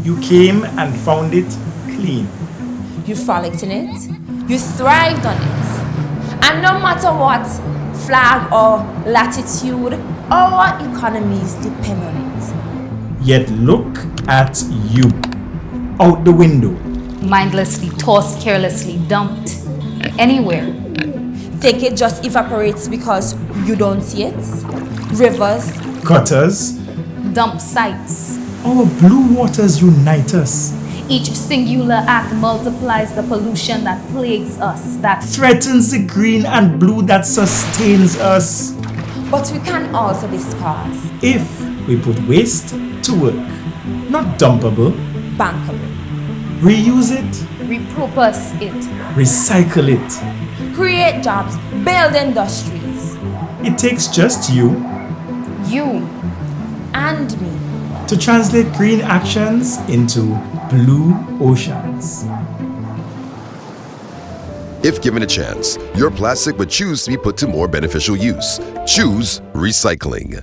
You came and found it clean. You frolicked in it. You thrived on it. And no matter what flag or latitude, our economies depend on it. Yet look at you, out the window. Mindlessly tossed, carelessly dumped. Anywhere. Think it just evaporates because you don't see it? Rivers, Gutters. Dump sites. Our blue waters unite us. Each singular act multiplies the pollution that plagues us, that Threatens the green and blue that sustains us. but we can alter this cause. If we put waste to work, not dumpable, Bankable. reuse it, repurpose it. recycle it. Create jobs, build industries. It takes just you You. And me. to translate green actions into blue oceans. If given a chance, your plastic would choose to be put to more beneficial use. Choose recycling.